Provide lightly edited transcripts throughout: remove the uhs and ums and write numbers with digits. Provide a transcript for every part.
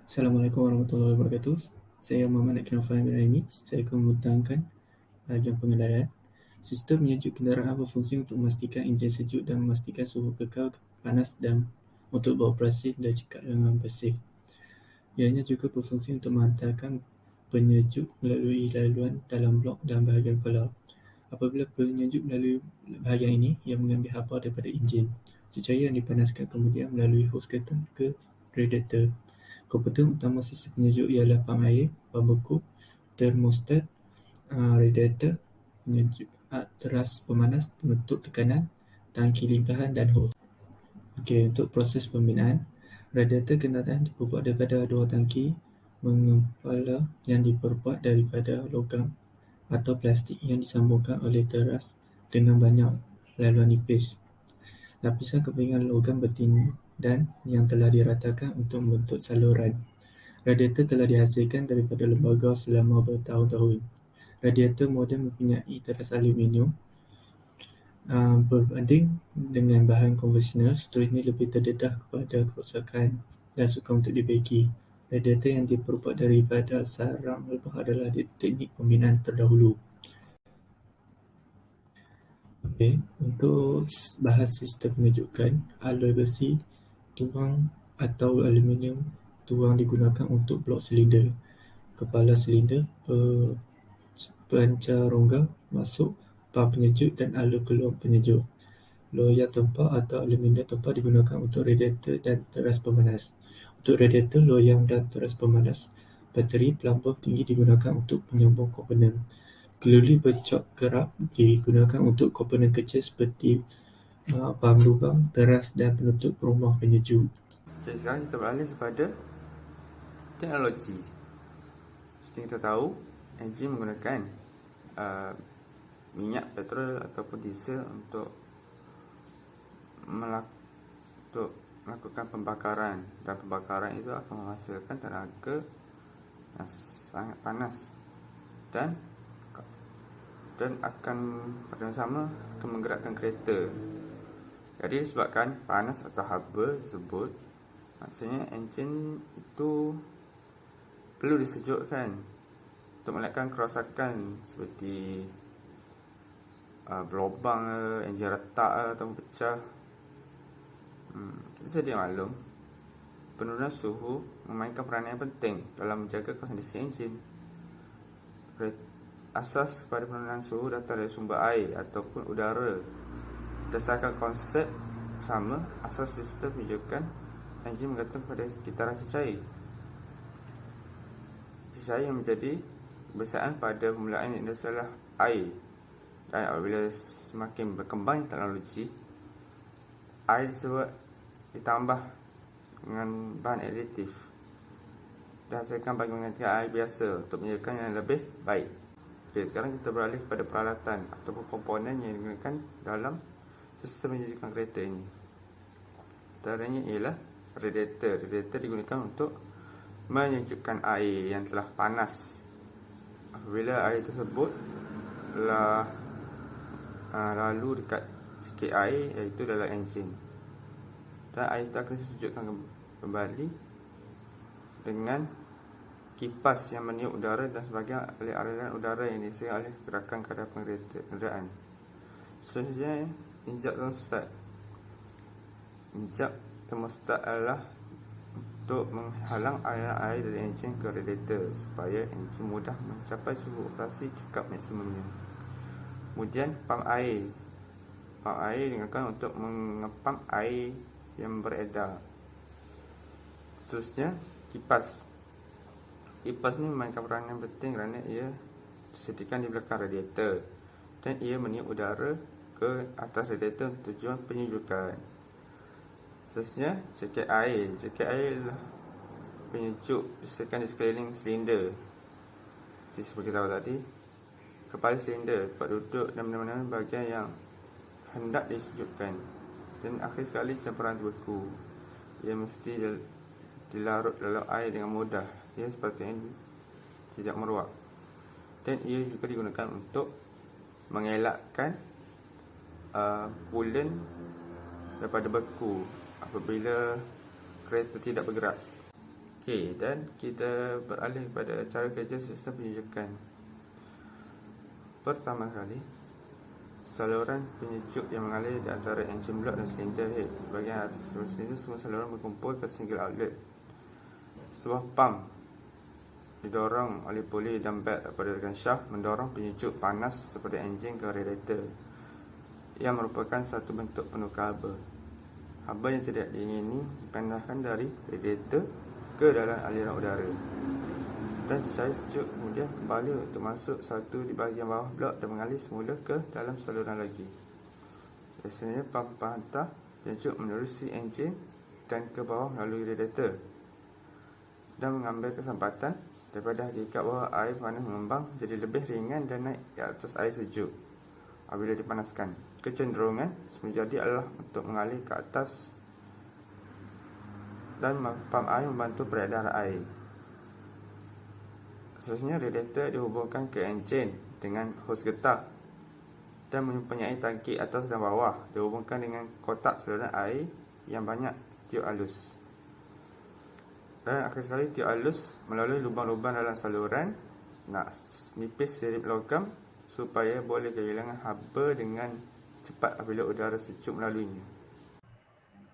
Assalamualaikum warahmatullahi wabarakatuh. Saya Muhammad Akinafa bin Aimi. Saya akan membentangkan bahagian pengendalian. Sistem menyejuk kenderaan berfungsi untuk memastikan enjin sejuk dan memastikan suhu kekal panas dan untuk beroperasi dan cekak dengan bersih. Ianya juga berfungsi untuk menghantarkan penyejuk melalui laluan dalam blok dan bahagian kepala. Apabila penyejuk melalui bahagian ini, ia mengambil haba daripada enjin. Cecair yang dipanaskan kemudian melalui hos ke radiator. Komponen utama sistem penyejuk ialah pam air, pam beku, termostat, radiator, penyejuk teras pemanas, penutup tekanan, tangki limpahan dan hos. Okey, untuk proses pembinaan, radiator kendaraan diperbuat daripada dua tangki mengepala yang diperbuat daripada logam atau plastik yang disambungkan oleh teras dengan banyak laluan nipis. Lapisan kepingan logam bertindan yang telah diratakan untuk membentuk saluran. Radiator telah dihasilkan daripada lembaga selama bertahun-tahun. Radiator moden mempunyai teras aluminium. Berbanding dengan bahan konvensional, struktur ini lebih terdedah kepada kerosakan dan sukar untuk diperbaiki. Radiator yang diperbuat daripada sarang lebah adalah teknik pembinaan terdahulu. Okey, untuk bahan sistem penyejukan, alloy besi, tuang atau aluminium tuang digunakan untuk blok silinder, kepala silinder, pancar rongga masuk, pam penyejuk dan alur keluar penyejuk. Loyang tempat atau aluminium tempat digunakan untuk radiator dan teras pemanas. Untuk radiator, loyang dan teras pemanas, bateri pelambung tinggi digunakan untuk penyambung komponen. Keluli bercak kerap digunakan untuk komponen kecil seperti pam lubang, teras dan penutup rumah penyejuk. Okay, sekarang kita beralih kepada teknologi. Seperti kita tahu, enjin menggunakan minyak, petrol ataupun diesel untuk melakukan pembakaran, dan pembakaran itu akan menghasilkan tenaga yang sangat panas dan akan pada masa sama akan menggerakkan kereta. Jadi disebabkan panas atau haba tersebut, maksudnya enjin itu perlu disejukkan untuk melekatkan kerosakan seperti berlubang, enjin retak atau pecah. Sedia maklum, penurunan suhu memainkan peranan yang penting dalam menjaga kondisi enjin. Asas kepada penurunan suhu datang dari sumber air ataupun udara. Berdasarkan konsep sama, asas sistem penyejukan enjin bergantung pada sekitaran cecair. Cecair yang menjadi kebiasaan pada permulaan industri adalah air, dan apabila semakin berkembang teknologi, air tersebut ditambah dengan bahan aditif dihasilkan bagi menggantikan air biasa untuk menyejukan yang lebih baik. Okay, sekarang kita beralih kepada peralatan ataupun komponen yang digunakan dalam sistem menyejukan kereta ini. Antaranya ialah radiator. Radiator digunakan untuk menyejukkan air yang telah panas. Apabila air tersebut lalu dekat sikit air, iaitu dalam enjin, dan air itu akan disejukkan kembali dengan kipas yang meniup udara dan sebagian oleh aliran udara yang diisi oleh gerakan kadapan kenderaan. Selanjutnya, injak termostat. Injak termostat adalah untuk menghalang aliran air dari enjin ke radiator supaya enjin mudah mencapai suhu operasi cekap maksimumnya. Kemudian, pam air. Pam air digunakan untuk mengepam air yang beredar. Seterusnya, kipas. Kipas ni memainkan peranan yang penting kerana ia disediakan di belakang radiator dan ia meniup udara ke atas radiator untuk tujuan penyejukan. Seterusnya, jaket air. Jaket air adalah penyejuk disediakan di sekeliling silinder. Seperti kita tahu tadi, kepala silinder, tempat duduk dan mana-mana bahagian yang hendak disejukkan. Dan akhir sekali, campuran beku. Ia mesti dilarut dalam air dengan mudah. Ia sepatutnya tidak meruap. Dan ia juga digunakan untuk mengelakkan coolant daripada beku apabila kereta tidak bergerak. Okey, dan kita beralih kepada cara kerja sistem penyejukan. Pertama kali, saluran penyejuk yang mengalir di antara enjin blok dan silinder head. Bahagian atas silinder semua saluran berkumpul ke single outlet. Sebuah pump didorong oleh puli dan belt daripada rekan shaft mendorong penyejuk panas daripada enjin ke radiator, yang merupakan satu bentuk penukar haba. Haba yang tidak diingini dipindahkan dari radiator ke dalam aliran udara, dan cahaya sejuk kemudian kembali untuk masuk satu di bahagian bawah blok dan mengalir semula ke dalam saluran lagi. Biasanya pump hantar penyejuk menerusi enjin dan ke bawah melalui radiator dan mengambil kesempatan daripada hakikat bahawa air panas mengembang jadi lebih ringan dan naik ke atas air sejuk apabila dipanaskan. Kecenderungan menjadi adalah untuk mengalir ke atas dan pump air membantu peredaran air. Seterusnya, radiator dihubungkan ke enjin dengan hos getah dan mempunyai tangki atas dan bawah dihubungkan dengan kotak saluran air yang banyak tiup halus. Dan akhir sekali, tiup halus melalui lubang-lubang dalam saluran nak nipis sirip logam supaya boleh kehilangan haba dengan cepat apabila udara sejuk melaluinya.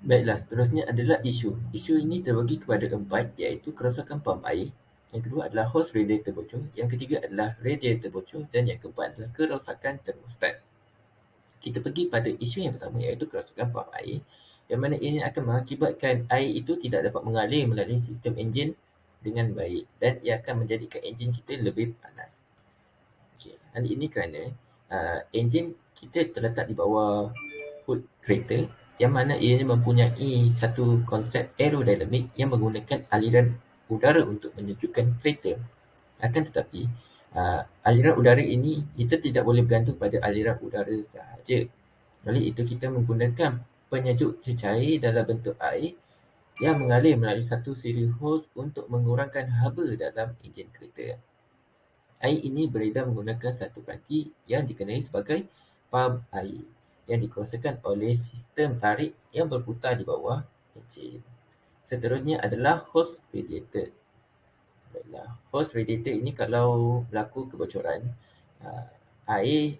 Baiklah, seterusnya adalah isu. Isu ini terbagi kepada 4, iaitu kerosakan pam air. Yang kedua adalah hos radiator bocor. Yang ketiga adalah radiator bocor. Dan yang keempat adalah kerosakan termostat. Kita pergi pada isu yang pertama, iaitu kerosakan pam air, yang mana ianya akan mengakibatkan air itu tidak dapat mengalir melalui sistem enjin dengan baik dan ia akan menjadikan enjin kita lebih panas. Okay. Hal ini kerana enjin kita terletak di bawah hood kereta, yang mana ianya mempunyai satu konsep aerodinamik yang menggunakan aliran udara untuk menyejukkan kereta. Akan tetapi, aliran udara ini kita tidak boleh bergantung pada aliran udara sahaja. Oleh itu, kita menggunakan penyejuk cecair dalam bentuk air yang mengalir melalui satu siri hos untuk mengurangkan haba dalam enjin kereta. Air ini beredar menggunakan satu peranti yang dikenali sebagai pam air yang dikuasakan oleh sistem tarik yang berputar di bawah enjin. Seterusnya adalah hos radiator. Baiklah, hos radiator ini kalau berlaku kebocoran, air,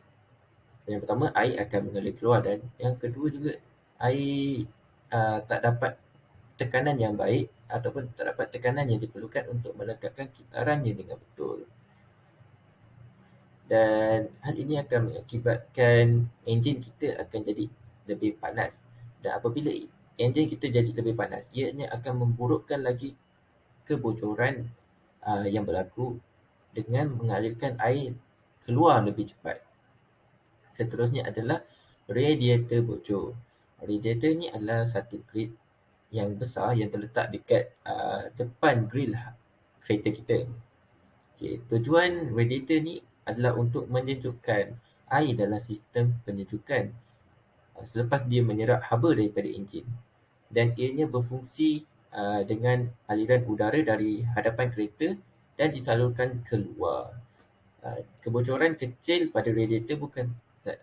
yang pertama air akan mengalir keluar, dan yang kedua juga air tak dapat tekanan yang baik ataupun tak dapat tekanan yang diperlukan untuk melekatkan kitarannya dengan betul. Dan hal ini akan mengakibatkan enjin kita akan jadi lebih panas. Dan apabila enjin kita jadi lebih panas, ianya akan memburukkan lagi kebocoran yang berlaku dengan mengalirkan air keluar lebih cepat. Seterusnya adalah radiator bocor. Radiator ni adalah satu grid yang besar yang terletak dekat depan grill kereta kita. Okay, tujuan radiator ni adalah untuk menyejukkan air dalam sistem penyejukan selepas dia menyerap haba daripada enjin, dan ianya berfungsi dengan aliran udara dari hadapan kereta dan disalurkan keluar. Kebocoran kecil pada radiator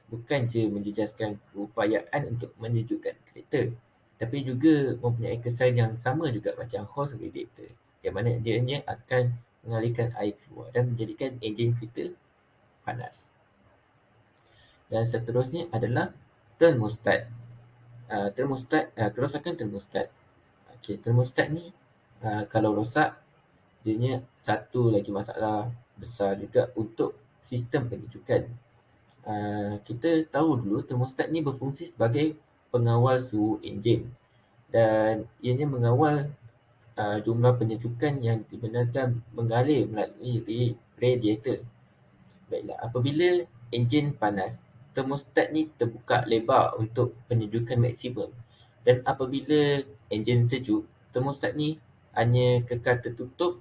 bukan je menjejaskan keupayaan untuk menyejukkan kereta, tapi juga mempunyai kesan yang sama juga macam hos radiator, yang mana ianya akan mengalirkan air keluar dan menjadikan enjin kereta panas. Dan seterusnya adalah termostat. Kerosakan termostat. Okay, termostat ni kalau rosak, dianya satu lagi masalah besar juga untuk sistem penyejukan. Kita tahu dulu termostat ni berfungsi sebagai pengawal suhu enjin, dan ianya mengawal jumlah penyejukan yang dibenarkan mengalir melalui radiator. Baiklah, apabila enjin panas, termostat ni terbuka lebar untuk penyejukan maksimum. Dan apabila enjin sejuk, termostat ni hanya kekal tertutup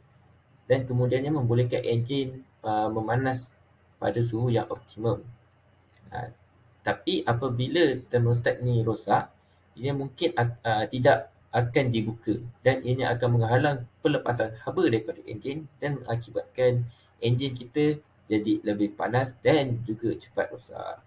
dan kemudiannya membolehkan enjin memanas pada suhu yang optimum. Tapi apabila termostat ni rosak, ia mungkin tidak akan dibuka dan ianya akan menghalang pelepasan haba daripada enjin dan mengakibatkan enjin kita jadi lebih panas dan juga cepat rosak.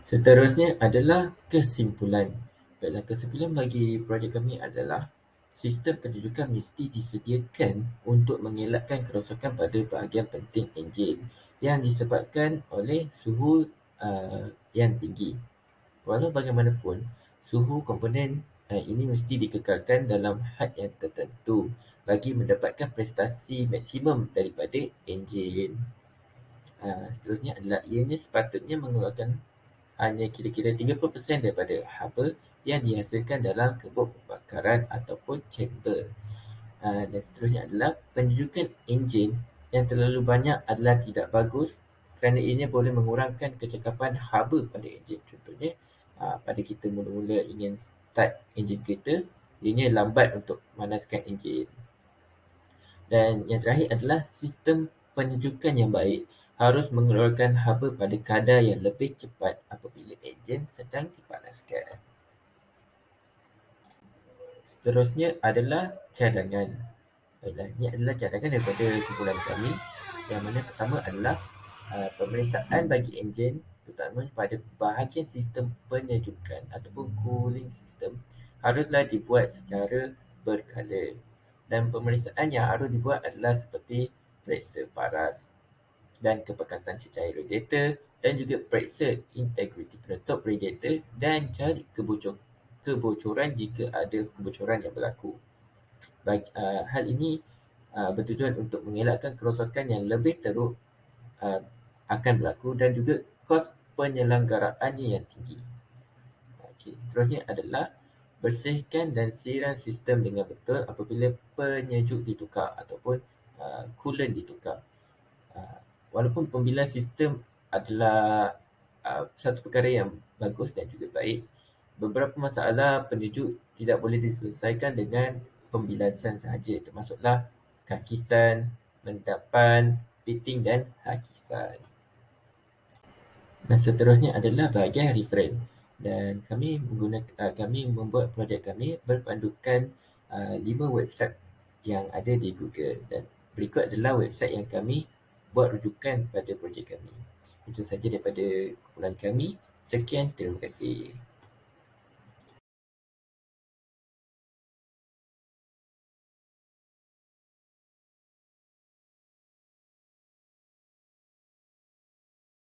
Seterusnya adalah kesimpulan. Baiklah, kesimpulan bagi projek kami adalah Sistem penjujukan mesti disediakan untuk mengelakkan kerosakan pada bahagian penting enjin yang disebabkan oleh suhu yang tinggi. Walau bagaimanapun, suhu komponen ini mesti dikekalkan dalam had yang tertentu bagi mendapatkan prestasi maksimum daripada enjin. Seterusnya adalah ianya sepatutnya mengeluarkan hanya kira-kira 30% daripada haba yang dihasilkan dalam kebuk pembakaran ataupun chamber. Dan seterusnya adalah penjujukan enjin yang terlalu banyak adalah tidak bagus kerana ianya boleh mengurangkan kecekapan haba pada enjin. Contohnya, pada kita mula-mula ingin start enjin kereta, ianya lambat untuk memanaskan enjin. Dan yang terakhir adalah sistem penyejukan yang baik harus mengeluarkan haba pada kadar yang lebih cepat apabila enjin sedang dipanaskan. Seterusnya adalah cadangan. Baiklah, ini adalah cadangan daripada kumpulan kami. Yang mana pertama adalah pemeriksaan bagi enjin, terutama pada bahagian sistem penyejukan ataupun cooling system, haruslah dibuat secara berkala. Dan pemeriksaan yang harus dibuat adalah seperti periksa paras dan kepekatan cecair radiator dan juga periksa integriti penutup radiator dan cari kebocoran jika ada kebocoran yang berlaku. Hal ini bertujuan untuk mengelakkan kerosakan yang lebih teruk akan berlaku dan juga kos penyelenggaraannya yang tinggi. Okey, seterusnya adalah bersihkan dan siram sistem dengan betul apabila penyejuk ditukar ataupun coolant ditukar. Walaupun pembilihan sistem adalah satu perkara yang bagus dan juga baik, beberapa masalah penyejuk tidak boleh diselesaikan dengan pembilasan sahaja, termasuklah kakisan, mendapan, fitting dan hakisan. Dan seterusnya adalah bahagian referen. Dan kami membuat projek kami berpandukan 5 website yang ada di Google, dan berikut adalah website yang kami buat rujukan pada projek kami. Itu sahaja daripada kumpulan kami. Sekian, terima kasih.